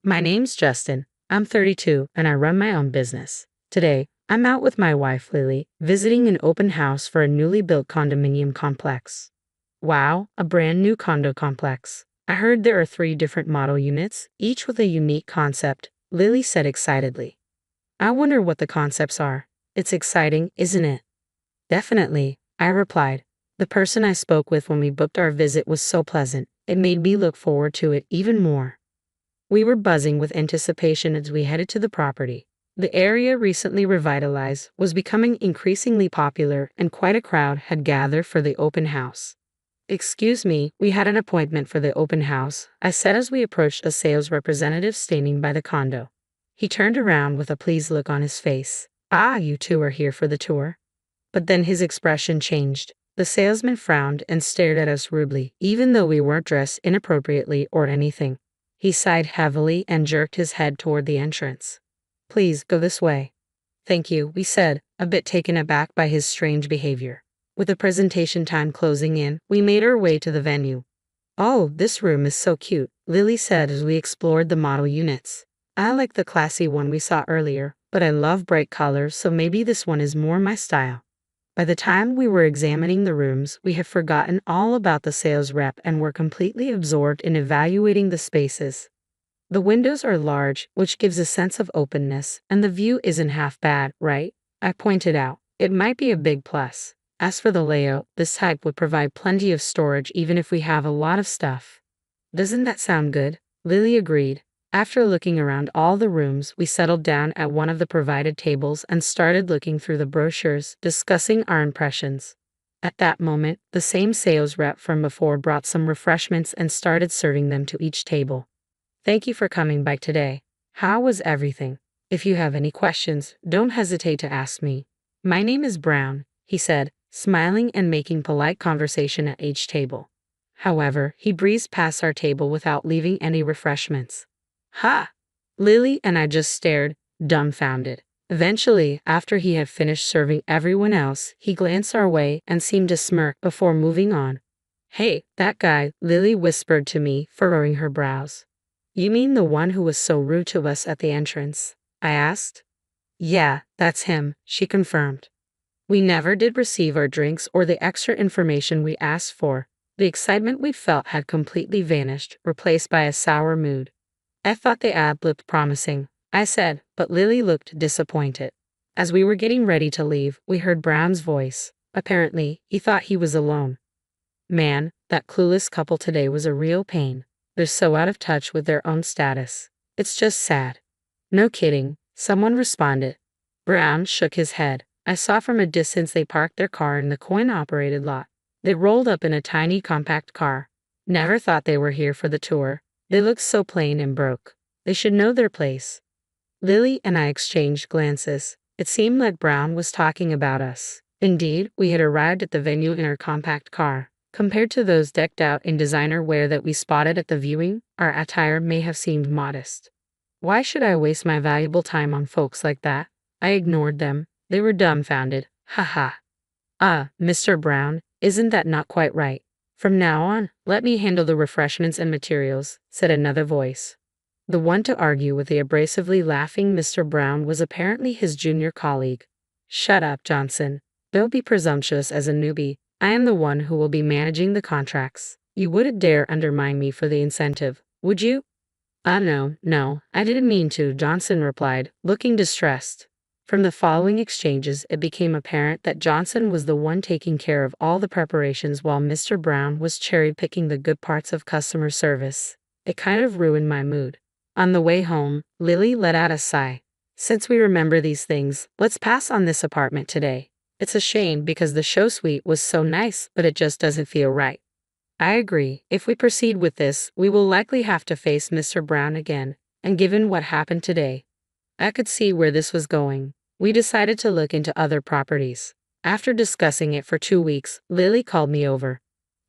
My name's Justin. I'm 32 and I run my own business. Today, I'm out with my wife Lily, visiting an open house for a newly built condominium complex. Wow, a brand new condo complex. I heard there are 3 different model units, each with a unique concept, Lily said excitedly. I wonder what the concepts are. It's exciting, isn't it? Definitely, I replied. The person I spoke with when we booked our visit was so pleasant, it made me look forward to it even more. We were buzzing with anticipation as we headed to the property. The area, recently revitalized, was becoming increasingly popular and quite a crowd had gathered for the open house. Excuse me, we had an appointment for the open house, I said as we approached a sales representative standing by the condo. He turned around with a pleased look on his face. Ah, you two are here for the tour? But then his expression changed. The salesman frowned and stared at us rudely, even though we weren't dressed inappropriately or anything. He sighed heavily and jerked his head toward the entrance. Please, go this way. Thank you, we said, a bit taken aback by his strange behavior. With the presentation time closing in, we made our way to the venue. Oh, this room is so cute, Lily said as we explored the model units. I like the classy one we saw earlier, but I love bright colors, so maybe this one is more my style. By the time we were examining the rooms, we had forgotten all about the sales rep and were completely absorbed in evaluating the spaces. The windows are large, which gives a sense of openness, and the view isn't half bad, right? I pointed out. It might be a big plus. As for the layout, this type would provide plenty of storage even if we have a lot of stuff. Doesn't that sound good? Lily agreed. After looking around all the rooms, we settled down at one of the provided tables and started looking through the brochures, discussing our impressions. At that moment, the same sales rep from before brought some refreshments and started serving them to each table. Thank you for coming by today. How was everything? If you have any questions, don't hesitate to ask me. My name is Brown, he said, smiling and making polite conversation at each table. However, he breezed past our table without leaving any refreshments. Ha! Lily and I just stared, dumbfounded. Eventually, after he had finished serving everyone else, he glanced our way and seemed to smirk before moving on. Hey, that guy, Lily whispered to me, furrowing her brows. You mean the one who was so rude to us at the entrance? I asked. Yeah, that's him, she confirmed. We never did receive our drinks or the extra information we asked for. The excitement we felt had completely vanished, replaced by a sour mood. I thought the ad looked promising, I said, but Lily looked disappointed. As we were getting ready to leave, we heard Brown's voice. Apparently, he thought he was alone. Man, that clueless couple today was a real pain. They're so out of touch with their own status. It's just sad. No kidding, someone responded. Brown shook his head. I saw from a distance they parked their car in the coin-operated lot. They rolled up in a tiny compact car. Never thought they were here for the tour. They looked so plain and broke. They should know their place. Lily and I exchanged glances. It seemed like Brown was talking about us. Indeed, we had arrived at the venue in our compact car. Compared to those decked out in designer wear that we spotted at the viewing, our attire may have seemed modest. Why should I waste my valuable time on folks like that? I ignored them. They were dumbfounded. Ha ha. Mr. Brown, isn't that not quite right? From now on, let me handle the refreshments and materials, said another voice. The one to argue with the abrasively laughing Mr. Brown was apparently his junior colleague. Shut up, Johnson. Don't be presumptuous as a newbie. I am the one who will be managing the contracts. You wouldn't dare undermine me for the incentive, would you? No, I didn't mean to, Johnson replied, looking distressed. From the following exchanges, it became apparent that Johnson was the one taking care of all the preparations while Mr. Brown was cherry-picking the good parts of customer service. It kind of ruined my mood. On the way home, Lily let out a sigh. Since we remember these things, let's pass on this apartment today. It's a shame because the show suite was so nice, but it just doesn't feel right. I agree. If we proceed with this, we will likely have to face Mr. Brown again, and given what happened today, I could see where this was going. We decided to look into other properties. After discussing it for 2 weeks, Lily called me over.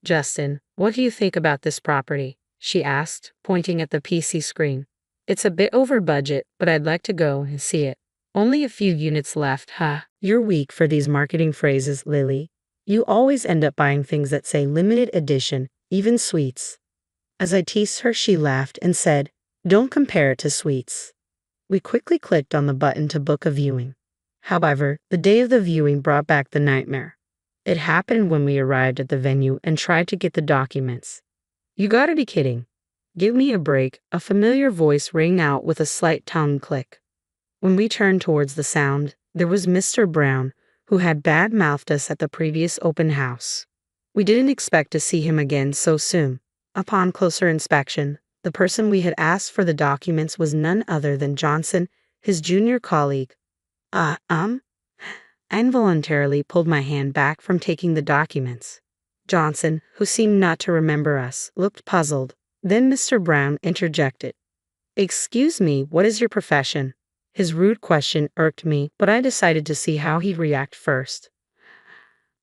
Justin, what do you think about this property? She asked, pointing at the PC screen. It's a bit over budget, but I'd like to go and see it. Only a few units left, huh? You're weak for these marketing phrases, Lily. You always end up buying things that say limited edition, even sweets. As I teased her, she laughed and said, Don't compare it to suites. We quickly clicked on the button to book a viewing. However, the day of the viewing brought back the nightmare. It happened when we arrived at the venue and tried to get the documents. You gotta be kidding. Give me a break, a familiar voice rang out with a slight tongue click. When we turned towards the sound, there was Mr. Brown, who had bad-mouthed us at the previous open house. We didn't expect to see him again so soon. Upon closer inspection, the person we had asked for the documents was none other than Johnson, his junior colleague. I involuntarily pulled my hand back from taking the documents. Johnson, who seemed not to remember us, looked puzzled. Then Mr. Brown interjected. "Excuse me, what is your profession?" His rude question irked me, but I decided to see how he'd react first.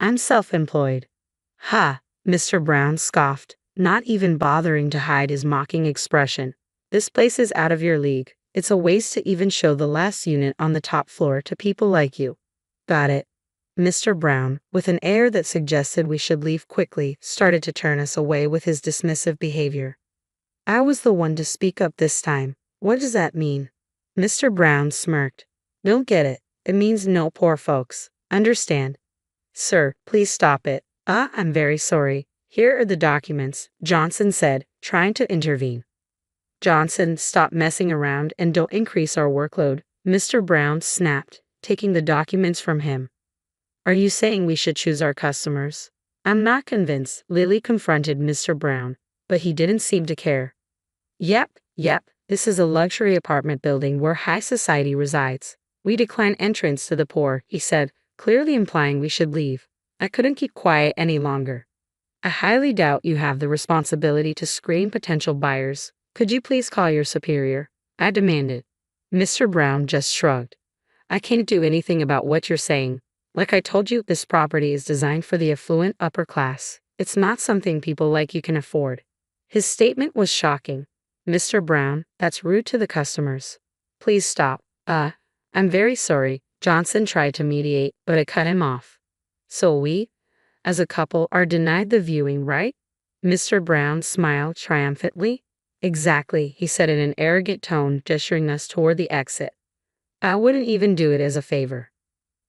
"I'm self-employed." "Ha," Mr. Brown scoffed, not even bothering to hide his mocking expression. "This place is out of your league. It's a waste to even show the last unit on the top floor to people like you." "Got it." Mr. Brown, with an air that suggested we should leave quickly, started to turn us away with his dismissive behavior. I was the one to speak up this time. "What does that mean?" Mr. Brown smirked. "Don't get it. It means no poor folks. Understand?" "Sir, please stop it." I'm very sorry. Here are the documents," Johnson said, trying to intervene. "Johnson, stop messing around and don't increase our workload," Mr. Brown snapped, taking the documents from him. "Are you saying we should choose our customers?" "I'm not convinced," Lily confronted Mr. Brown, but he didn't seem to care. Yep. This is a luxury apartment building where high society resides. We decline entrance to the poor," he said, clearly implying we should leave. I couldn't keep quiet any longer. "I highly doubt you have the responsibility to screen potential buyers. Could you please call your superior?" I demanded. Mr. Brown just shrugged. "I can't do anything about what you're saying. Like I told you, this property is designed for the affluent upper class. It's not something people like you can afford." His statement was shocking. "Mr. Brown, that's rude to the customers. Please stop." I'm very sorry." Johnson tried to mediate, but I cut him off. "So we, as a couple, are denied the viewing, right?" Mr. Brown smiled triumphantly. "Exactly," he said in an arrogant tone, gesturing us toward the exit. "I wouldn't even do it as a favor."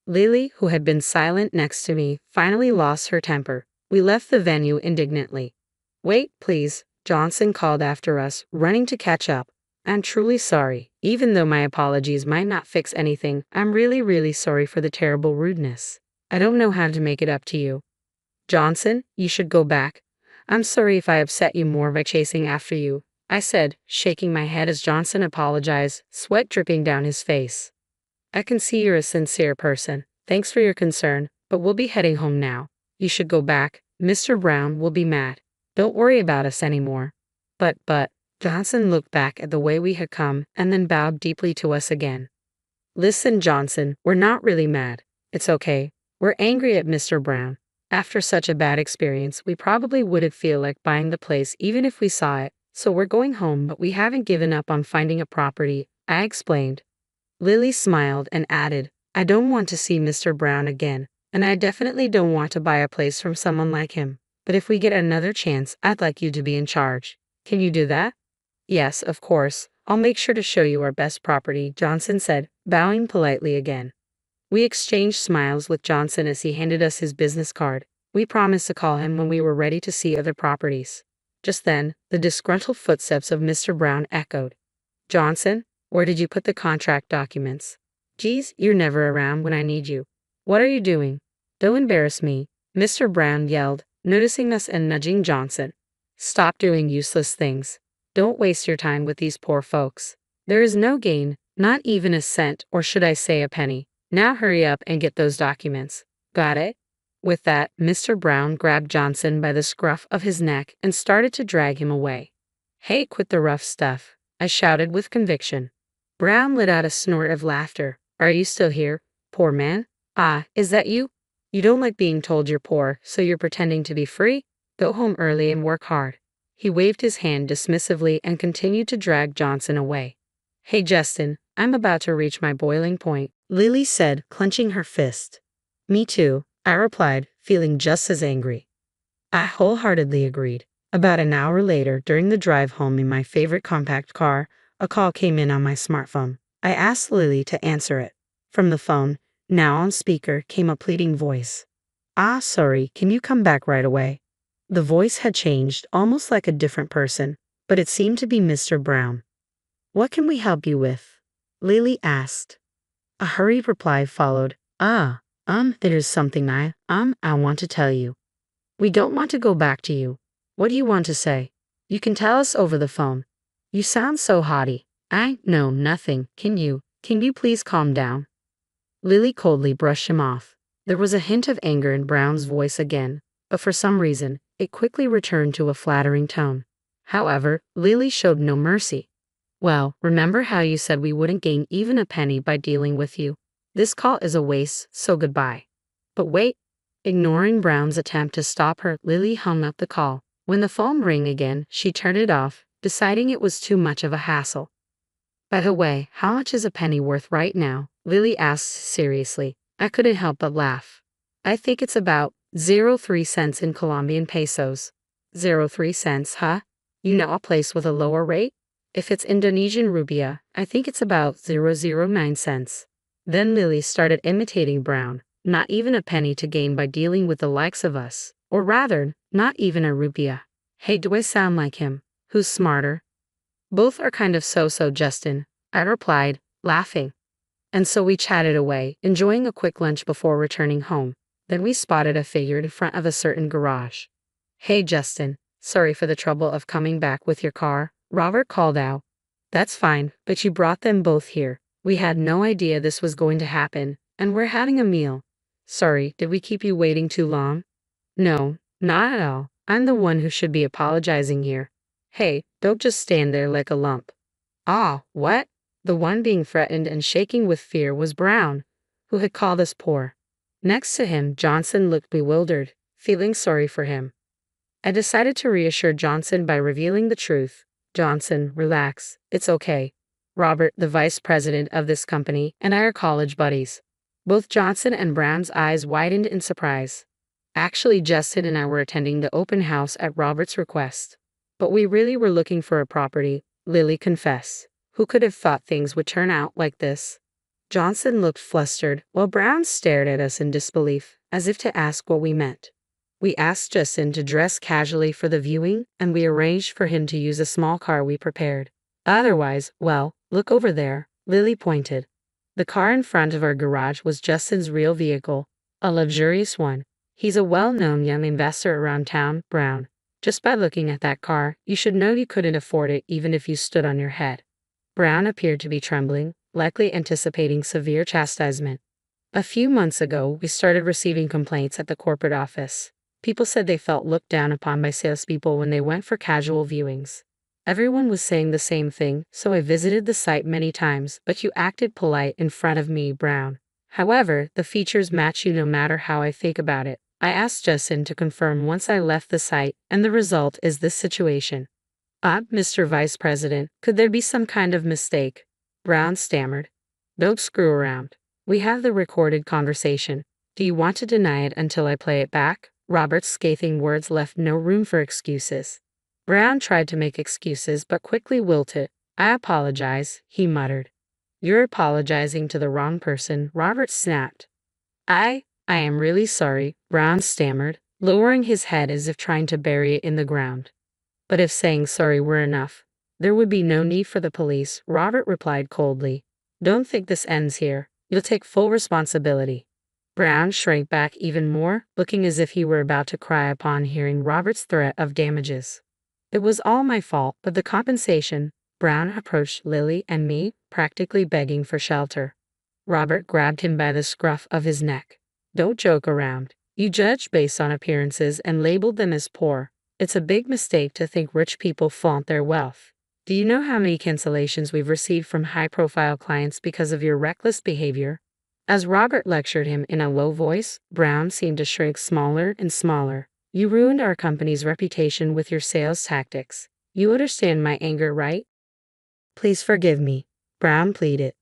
Lily, who had been silent next to me, finally lost her temper. We left the venue indignantly. "Wait, please," Johnson called after us, running to catch up. "I'm truly sorry. Even though my apologies might not fix anything, I'm really sorry for the terrible rudeness. I don't know how to make it up to you." "Johnson, you should go back. I'm sorry if I upset you more by chasing after you," I said, shaking my head as Johnson apologized, sweat dripping down his face. "I can see you're a sincere person. Thanks for your concern, but we'll be heading home now. You should go back. Mr. Brown will be mad. Don't worry about us anymore." But, Johnson looked back at the way we had come and then bowed deeply to us again. "Listen, Johnson, we're not really mad. It's okay. We're angry at Mr. Brown. After such a bad experience, we probably wouldn't feel like buying the place even if we saw it, so we're going home, but we haven't given up on finding a property," I explained. Lily smiled and added, "I don't want to see Mr. Brown again, and I definitely don't want to buy a place from someone like him. But if we get another chance, I'd like you to be in charge. Can you do that?" "Yes, of course. I'll make sure to show you our best property," Johnson said, bowing politely again. We exchanged smiles with Johnson as he handed us his business card. We promised to call him when we were ready to see other properties. Just then, the disgruntled footsteps of Mr. Brown echoed. "Johnson, where did you put the contract documents?" "Geez, you're never around when I need you. What are you doing?" "Don't embarrass me," Mr. Brown yelled, noticing us and nudging Johnson. "Stop doing useless things. Don't waste your time with these poor folks. There is no gain, not even a cent, or should I say a penny. Now hurry up and get those documents. Got it?" With that, Mr. Brown grabbed Johnson by the scruff of his neck and started to drag him away. "Hey, quit the rough stuff," I shouted with conviction. Brown let out a snort of laughter. "Are you still here, poor man? Is that you? You don't like being told you're poor, so you're pretending to be free? Go home early and work hard." He waved his hand dismissively and continued to drag Johnson away. "Hey, Justin, I'm about to reach my boiling point," Lily said, clenching her fist. "Me too," I replied, feeling just as angry. I wholeheartedly agreed. About an hour later, during the drive home in my favorite compact car, A call came in on my smartphone. I asked Lily to answer it. From the phone, now on speaker, came a pleading voice. "Ah, sorry, can you come back right away?" The voice had changed, almost like a different person, but it seemed to be Mr. Brown. "What can we help you with?" Lily asked. A hurried reply followed. There's something I want to tell you. We don't want to go back to you. What do you want to say? You can tell us over the phone. You sound so haughty." "No, nothing. Can you please calm down?" Lily coldly brushed him off. There was a hint of anger in Brown's voice again, but for some reason, it quickly returned to a flattering tone. However, Lily showed no mercy. "Well, remember how you said we wouldn't gain even a penny by dealing with you? This call is a waste, so goodbye." "But wait." Ignoring Brown's attempt to stop her, Lily hung up the call. When the phone rang again, she turned it off, deciding it was too much of a hassle. "By the way, how much is a penny worth right now?" Lily asked seriously. I couldn't help but laugh. "I think it's about 0.03 cents in Colombian pesos." 0.03 cents, huh? You know a place with a lower rate? If it's Indonesian rupiah, I think it's about 0.09 cents. Then Lily started imitating Brown. "Not even a penny to gain by dealing with the likes of us. Or rather, not even a rupiah. Hey, do I sound like him? Who's smarter?" "Both are kind of so-so, Justin," I replied, laughing. And so we chatted away, enjoying a quick lunch before returning home. Then we spotted a figure in front of a certain garage. "Hey, Justin, sorry for the trouble of coming back with your car," Robert called out. "That's fine, but you brought them both here. We had no idea this was going to happen, and we're having a meal. Sorry, did we keep you waiting too long?" "No, not at all. I'm the one who should be apologizing here. Hey, don't just stand there like a lump." "Ah, what?" The one being threatened and shaking with fear was Brown, who had called us poor. Next to him, Johnson looked bewildered, feeling sorry for him. I decided to reassure Johnson by revealing the truth. "Johnson, relax. It's okay. Robert, the vice president of this company, and I are college buddies." Both Johnson and Brown's eyes widened in surprise. "Actually, Justin and I were attending the open house at Robert's request. But we really were looking for a property," Lily confessed. "Who could have thought things would turn out like this?" Johnson looked flustered, while Brown stared at us in disbelief, as if to ask what we meant. We asked Justin to dress casually for the viewing, and we arranged for him to use a small car we prepared. Otherwise, well, look over there, Lily pointed. The car in front of our garage was Justin's real vehicle, a luxurious one. He's a well-known young investor around town, Brown. Just by looking at that car, you should know you couldn't afford it even if you stood on your head. Brown appeared to be trembling, likely anticipating severe chastisement. "A few months ago, we started receiving complaints at the corporate office. People said they felt looked down upon by salespeople when they went for casual viewings. Everyone was saying the same thing, so I visited the site many times, but you acted polite in front of me, Brown. However, the features match you no matter how I think about it. I asked Justin to confirm once I left the site, and the result is this situation." Mr. Vice President, could there be some kind of mistake?" Brown stammered. "Don't screw around. We have the recorded conversation. Do you want to deny it until I play it back?" Robert's scathing words left no room for excuses. Brown tried to make excuses but quickly wilted. "I apologize," he muttered. "You're apologizing to the wrong person," Robert snapped. I am really sorry," Brown stammered, lowering his head as if trying to bury it in the ground. "But if saying sorry were enough, there would be no need for the police," Robert replied coldly. "Don't think this ends here. You'll take full responsibility." Brown shrank back even more, looking as if he were about to cry upon hearing Robert's threat of damages. "It was all my fault, but the compensation." Brown approached Lily and me, practically begging for shelter. Robert grabbed him by the scruff of his neck. "Don't joke around. You judged based on appearances and labeled them as poor. It's a big mistake to think rich people flaunt their wealth. Do you know how many cancellations we've received from high-profile clients because of your reckless behavior?" As Robert lectured him in a low voice, Brown seemed to shrink smaller and smaller. "You ruined our company's reputation with your sales tactics. You understand my anger, right?" "Please forgive me," Brown pleaded.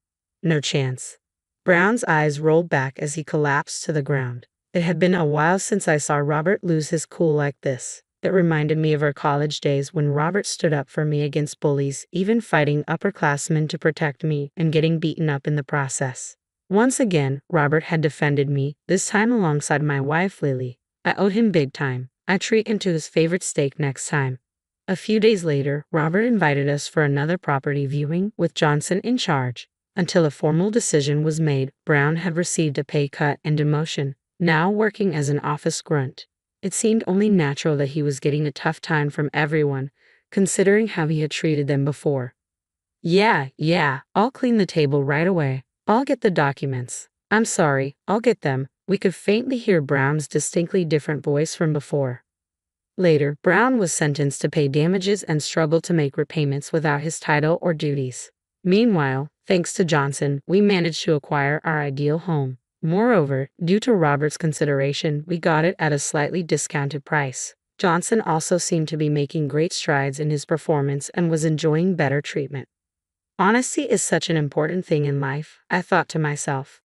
"No chance." Brown's eyes rolled back as he collapsed to the ground. It had been a while since I saw Robert lose his cool like this. It reminded me of our college days when Robert stood up for me against bullies, even fighting upperclassmen to protect me and getting beaten up in the process. Once again, Robert had defended me, this time alongside my wife Lily. I owed him big time. I treat him to his favorite steak next time. A few days later, Robert invited us for another property viewing with Johnson in charge. Until a formal decision was made, Brown had received a pay cut and demotion, now working as an office grunt. It seemed only natural that he was getting a tough time from everyone, considering how he had treated them before. Yeah, I'll clean the table right away. I'll get the documents. I'm sorry, I'll get them. We could faintly hear Brown's distinctly different voice from before. Later, Brown was sentenced to pay damages and struggled to make repayments without his title or duties. Meanwhile, thanks to Johnson, we managed to acquire our ideal home. Moreover, due to Robert's consideration, we got it at a slightly discounted price. Johnson also seemed to be making great strides in his performance and was enjoying better treatment. Honesty is such an important thing in life, I thought to myself.